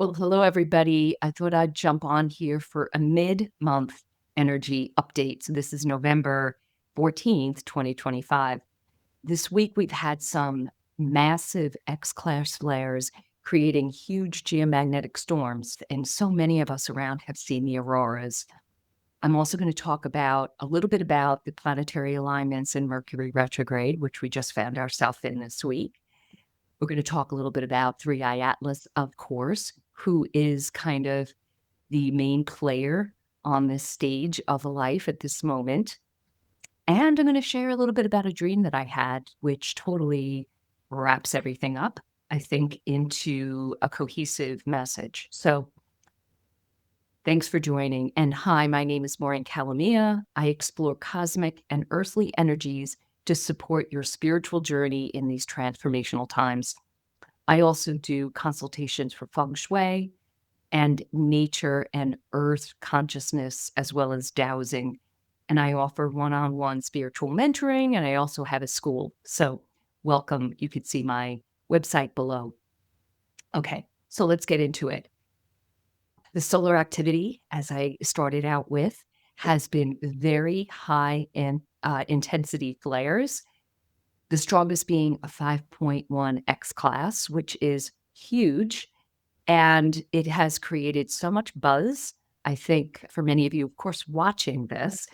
Well, hello, everybody. I thought I'd jump on here for a mid-month energy update. So this is November 14th, 2025. This week, we've had some massive X-class flares creating huge geomagnetic storms, and so many of us around have seen the auroras. I'm also going to talk about a little bit about the planetary alignments in Mercury retrograde, which we just found ourselves in this week. We're going to talk a little bit about Three Eye Atlas, of course, who is kind of the main player on this stage of life at this moment. And I'm going to share a little bit about a dream that I had, which totally wraps everything up, I think, into a cohesive message. So thanks for joining. And hi, my name is Maureen Calamia. I explore cosmic and earthly energies to support your spiritual journey in these transformational times. I also do consultations for feng shui and nature and earth consciousness, as well as dowsing. And I offer one-on-one spiritual mentoring, and I also have a school. So welcome. You could see my website below. Okay, so let's get into it. The solar activity, as I started out with, has been very high in intensity flares, the strongest being a 5.1 X class, which is huge. And it has created so much buzz. I think for many of you, of course, watching this,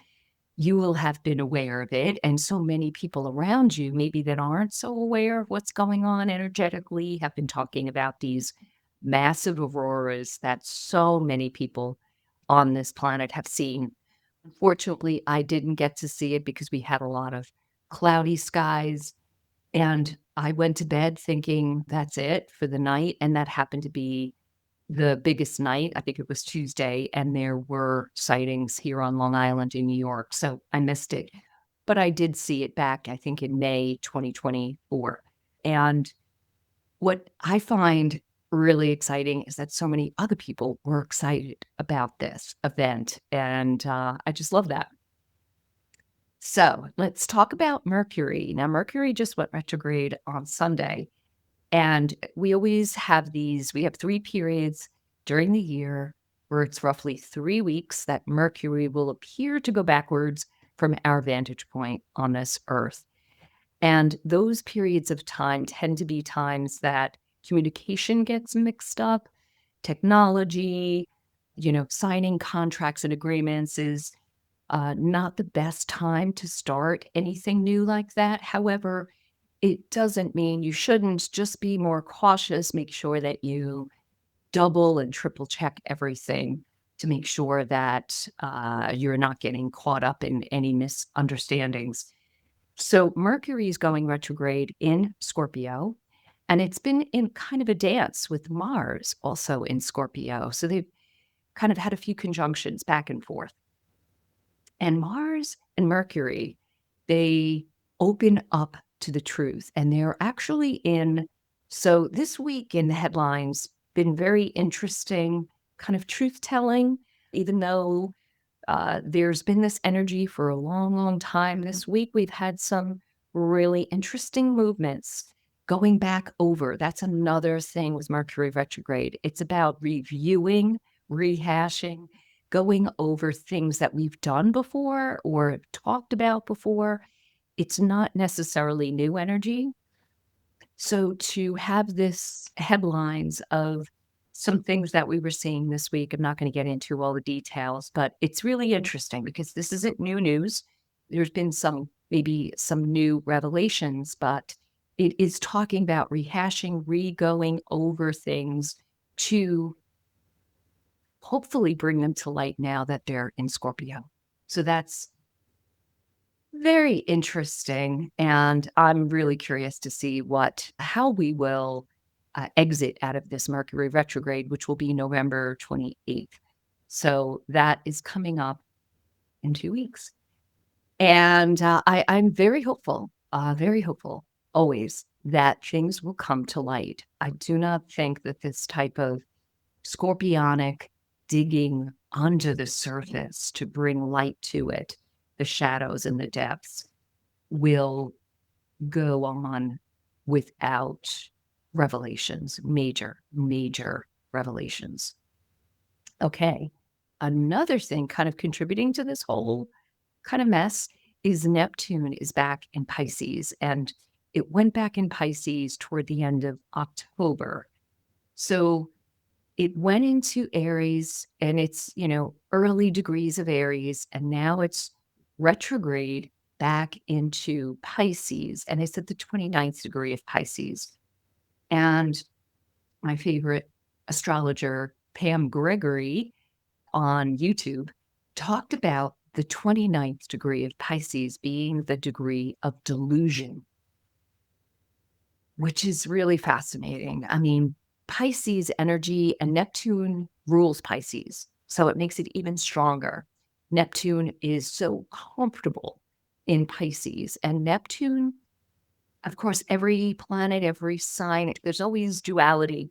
you will have been aware of it. And so many people around you, maybe that aren't so aware of what's going on energetically, have been talking about these massive auroras that so many people on this planet have seen. Unfortunately, I didn't get to see it because we had a lot of cloudy skies. And I went to bed thinking that's it for the night. And that happened to be the biggest night. I think it was Tuesday, and there were sightings here on Long Island in New York. So I missed it. But I did see it back, I think, in May 2024. And what I find really exciting is that so many other people were excited about this event. And I just love that. So let's talk about Mercury. Now, Mercury just went retrograde on Sunday. And we always have we have 3 periods during the year where it's roughly 3 weeks that Mercury will appear to go backwards from our vantage point on this Earth. And those periods of time tend to be times that communication gets mixed up, technology, signing contracts and agreements is not the best time to start anything new like that. However, it doesn't mean you shouldn't. Just be more cautious. Make sure that you double and triple check everything to make sure that you're not getting caught up in any misunderstandings. So Mercury is going retrograde in Scorpio, and it's been in kind of a dance with Mars also in Scorpio. So they've kind of had a few conjunctions back and forth. And Mars and Mercury, they open up to the truth. And they're actually so this week in the headlines, been very interesting kind of truth telling, even though there's been this energy for a long, long time. This week, we've had some really interesting movements going back over. That's another thing with Mercury retrograde. It's about reviewing, rehashing, going over things that we've done before or talked about before. It's not necessarily new energy. So to have this headlines of some things that we were seeing this week, I'm not going to get into all the details, but it's really interesting because this isn't new news. There's been maybe some new revelations, but it is talking about rehashing, going over things to hopefully bring them to light now that they're in Scorpio. So that's very interesting. And I'm really curious to see how we will exit out of this Mercury retrograde, which will be November 28th. So that is coming up in 2 weeks. And I'm very hopeful always that things will come to light. I do not think that this type of scorpionic digging under the surface to bring light to it, the shadows and the depths, will go on without revelations, major revelations. Okay. Another thing kind of contributing to this whole kind of mess is Neptune is back in Pisces, and it went back in Pisces toward the end of October. So it went into Aries, and it's, early degrees of Aries, and now it's retrograde back into Pisces, and it's at the 29th degree of Pisces. And my favorite astrologer, Pam Gregory, on YouTube, talked about the 29th degree of Pisces being the degree of delusion, which is really fascinating. I mean, Pisces energy, and Neptune rules Pisces, so it makes it even stronger. Neptune is so comfortable in Pisces, and Neptune, of course, every planet, every sign, there's always duality.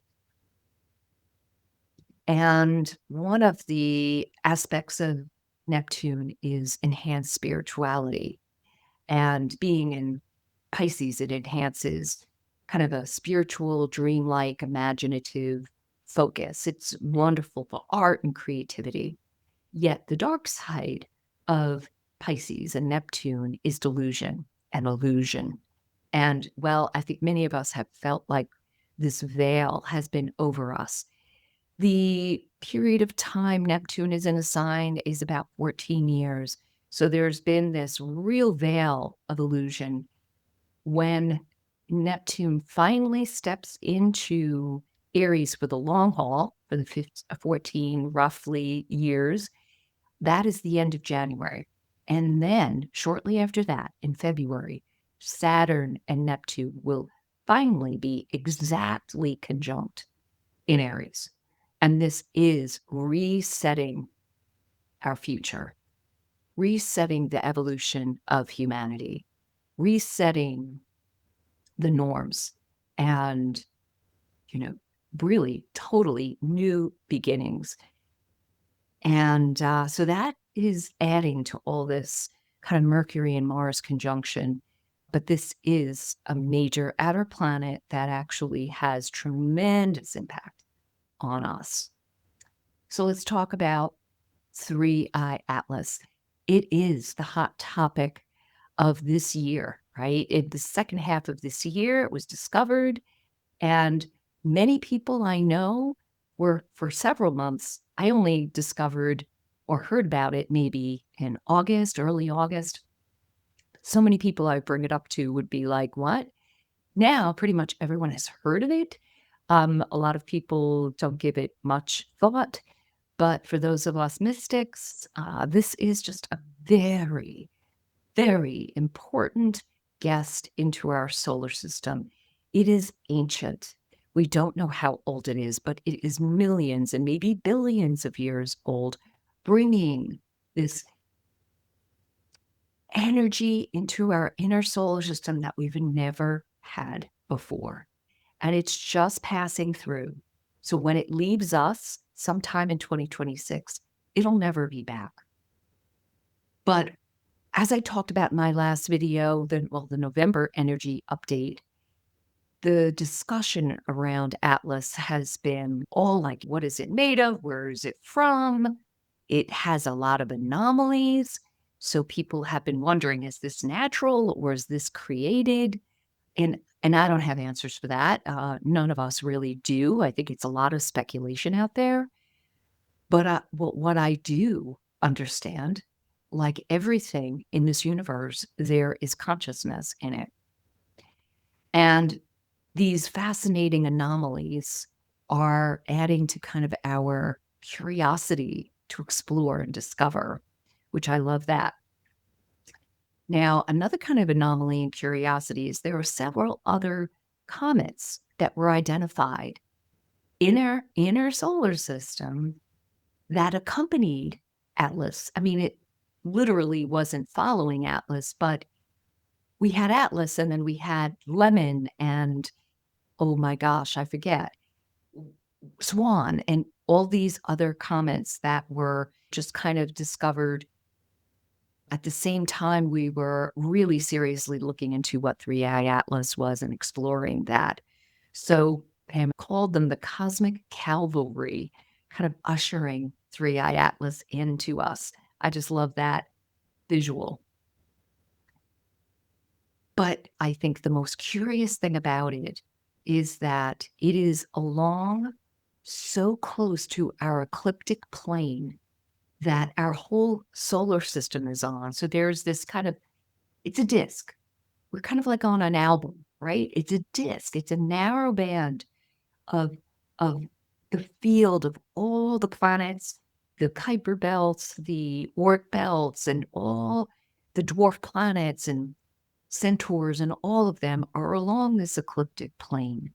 And one of the aspects of Neptune is enhanced spirituality. And being in Pisces, it enhances kind of a spiritual, dreamlike, imaginative focus. It's wonderful for art and creativity. Yet the dark side of Pisces and Neptune is delusion and illusion. And well, I think many of us have felt like this veil has been over us. The period of time Neptune is in a sign is about 14 years. So there's been this real veil of illusion. When Neptune finally steps into Aries for the long haul, for the 14 roughly years, that is the end of January. And then shortly after that, in February, Saturn and Neptune will finally be exactly conjunct in Aries. And this is resetting our future, resetting the evolution of humanity, resetting the norms, and, really totally new beginnings. And so that is adding to all this kind of Mercury and Mars conjunction. But this is a major outer planet that actually has tremendous impact on us. So let's talk about 3-eye Atlas. It is the hot topic of this year, right? In the second half of this year, it was discovered, and many people I know were, for several months, I only discovered or heard about it maybe in August, early August. So many people I bring it up to would be like, what? Now, pretty much everyone has heard of it. A lot of people don't give it much thought. But for those of us mystics, this is just a very, very important guest into our solar system. It is ancient. We don't know how old it is, but it is millions and maybe billions of years old, bringing this energy into our inner solar system that we've never had before. And it's just passing through. So when it leaves us sometime in 2026, it'll never be back. But as I talked about in my last video, the November energy update, the discussion around Atlas has been all like, what is it made of? Where is it from? It has a lot of anomalies. So people have been wondering, is this natural or is this created? And I don't have answers for that. None of us really do. I think it's a lot of speculation out there. But what I do understand, like everything in this universe, there is consciousness in it. And these fascinating anomalies are adding to kind of our curiosity to explore and discover, which I love that. Now, another kind of anomaly and curiosity is there are several other comets that were identified in our solar system that accompanied Atlas. I mean, it literally wasn't following Atlas, but we had Atlas and then we had Lemon and, oh my gosh, I forget, Swan, and all these other comets that were just kind of discovered at the same time we were really seriously looking into what 3-eye Atlas was and exploring that. So and called them the cosmic cavalry, kind of ushering Three-Eye Atlas into us. I just love that visual. But I think the most curious thing about it is that it is along so close to our ecliptic plane that our whole solar system is on. So there's this kind of, it's a disk. We're kind of like on an album, right? It's a disk. It's a narrow band of of the field of all the planets, the Kuiper belts, the Oort belts, and all the dwarf planets and centaurs, and all of them are along this ecliptic plane.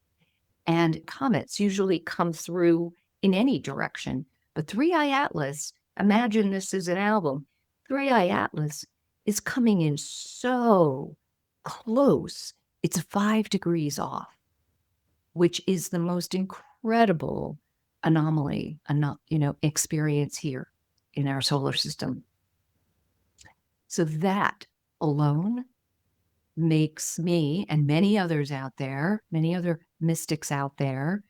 And comets usually come through in any direction. But Three-Eye Atlas, imagine this is an album. Three-Eye Atlas is coming in so close. It's 5 degrees off, which is the most incredible anomaly, experience here in our solar system. So that alone makes me and many others out there, many other mystics out there,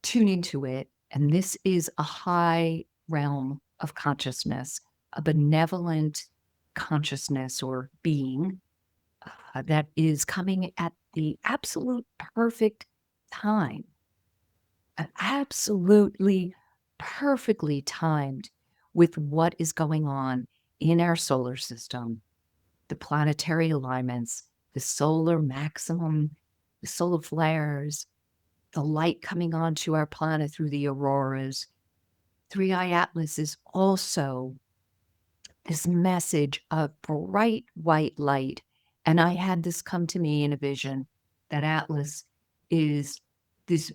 tune into it. And this is a high realm of consciousness, a benevolent consciousness or being that is coming at the absolute perfect time, absolutely perfectly timed with what is going on in our solar system, the planetary alignments, the solar maximum, the solar flares, the light coming onto our planet through the auroras. Three-Eye Atlas is also this message of bright white light. And I had this come to me in a vision that Atlas is this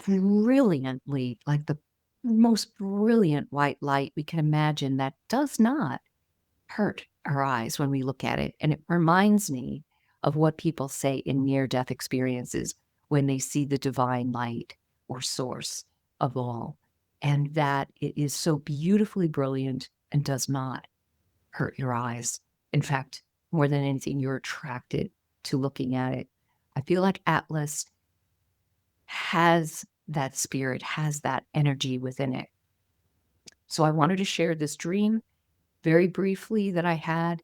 brilliantly, like the most brilliant white light we can imagine that does not hurt our eyes when we look at it. And it reminds me of what people say in near-death experiences when they see the divine light or source of all, and that it is so beautifully brilliant and does not hurt your eyes. In fact, more than anything, you're attracted to looking at it. I feel like Atlas has that spirit, has that energy within it. So I wanted to share this dream very briefly that I had.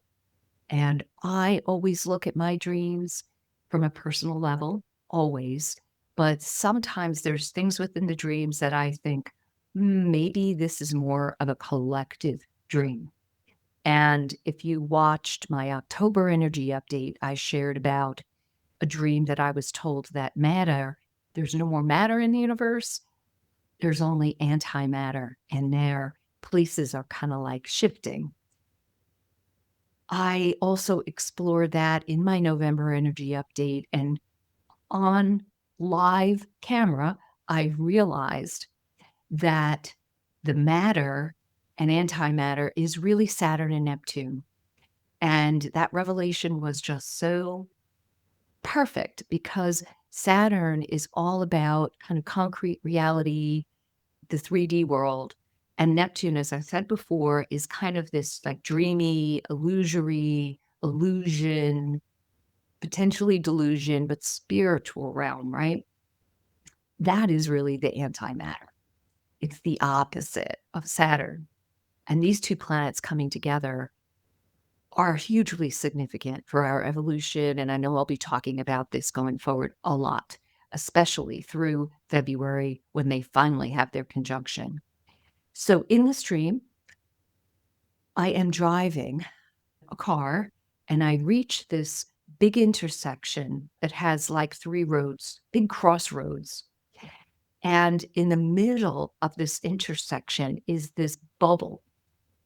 And I always look at my dreams from a personal level, always. But sometimes there's things within the dreams that I think, maybe this is more of a collective dream. And if you watched my October energy update, I shared about a dream that I was told that matter, there's no more matter in the universe. There's only antimatter, and their places are kind of like shifting. I also explore that in my November energy update, and on live camera, I realized that the matter and antimatter is really Saturn and Neptune. And that revelation was just so perfect because Saturn is all about kind of concrete reality, the 3D world. And Neptune, as I said before, is kind of this like dreamy, illusory, illusion, potentially delusion, but spiritual realm, right? That is really the antimatter. It's the opposite of Saturn. And these two planets coming together are hugely significant for our evolution. And I know I'll be talking about this going forward a lot, especially through February when they finally have their conjunction. So in the stream, I am driving a car and I reach this big intersection that has like 3 roads, big crossroads. And in the middle of this intersection is this bubble.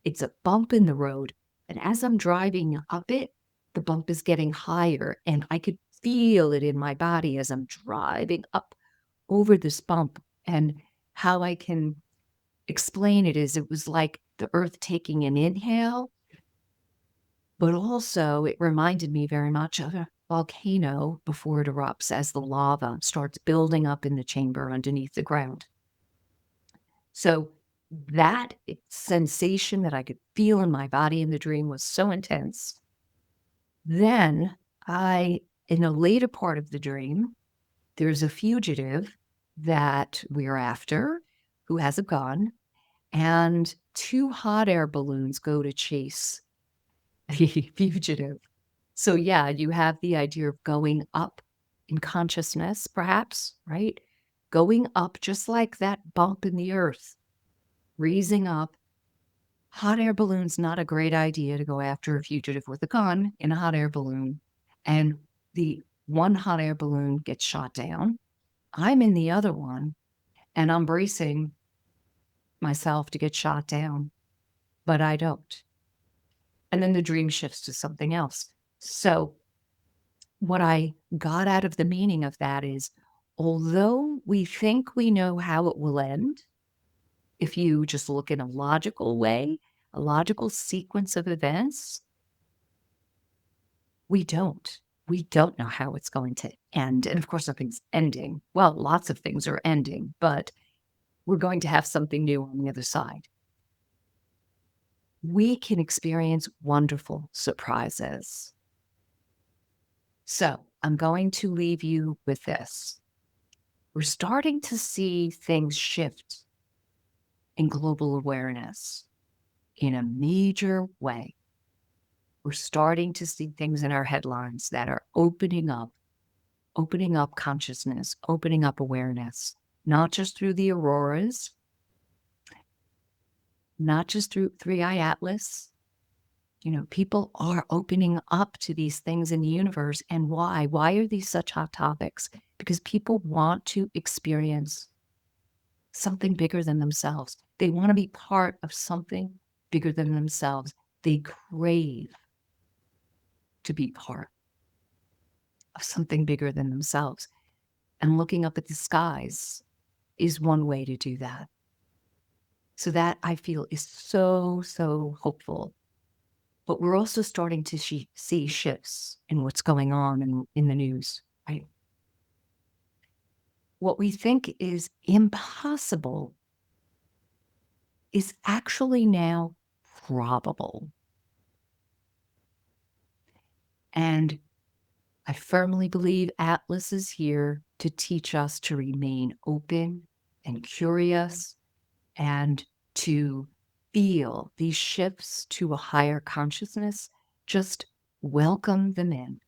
It's a bump in the road. And as I'm driving up it, the bump is getting higher. And I could feel it in my body as I'm driving up over this bump. And how I can explain it is it was like the earth taking an inhale, but also it reminded me very much of a volcano before it erupts as the lava starts building up in the chamber underneath the ground. So that sensation that I could feel in my body in the dream was so intense. Then in the later part of the dream, there's a fugitive that we're after, who has a gun, and two hot air balloons go to chase the fugitive. So, yeah, you have the idea of going up in consciousness, perhaps, right? Going up just like that bump in the earth, raising up. Hot air balloon's not a great idea to go after a fugitive with a gun in a hot air balloon. And the one hot air balloon gets shot down. I'm in the other one, and I'm bracing myself to get shot down, but I don't. And then the dream shifts to something else. So, what I got out of the meaning of that is, although we think we know how it will end, if you just look in a logical way, a logical sequence of events, we don't. We don't know how it's going to end. And of course, nothing's ending. Well, lots of things are ending, but we're going to have something new on the other side. We can experience wonderful surprises. So I'm going to leave you with this. We're starting to see things shift in global awareness in a major way. We're starting to see things in our headlines that are opening up consciousness, opening up awareness, not just through the auroras, not just through Three Eye Atlas. You know, people are opening up to these things in the universe. And why? Why are these such hot topics? Because people want to experience something bigger than themselves. They want to be part of something bigger than themselves. They crave to be part of something bigger than themselves. And looking up at the skies is one way to do that. So that, I feel, is so, so hopeful. But we're also starting to see shifts in what's going on in the news, right? What we think is impossible is actually now probable. And I firmly believe Atlas is here to teach us to remain open and curious and to feel these shifts to a higher consciousness. Just welcome them in.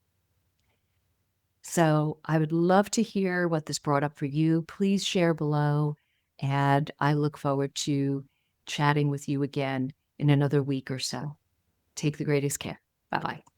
So I would love to hear what this brought up for you. Please share below, and I look forward to chatting with you again in another week or so. Take the greatest care. Bye-bye.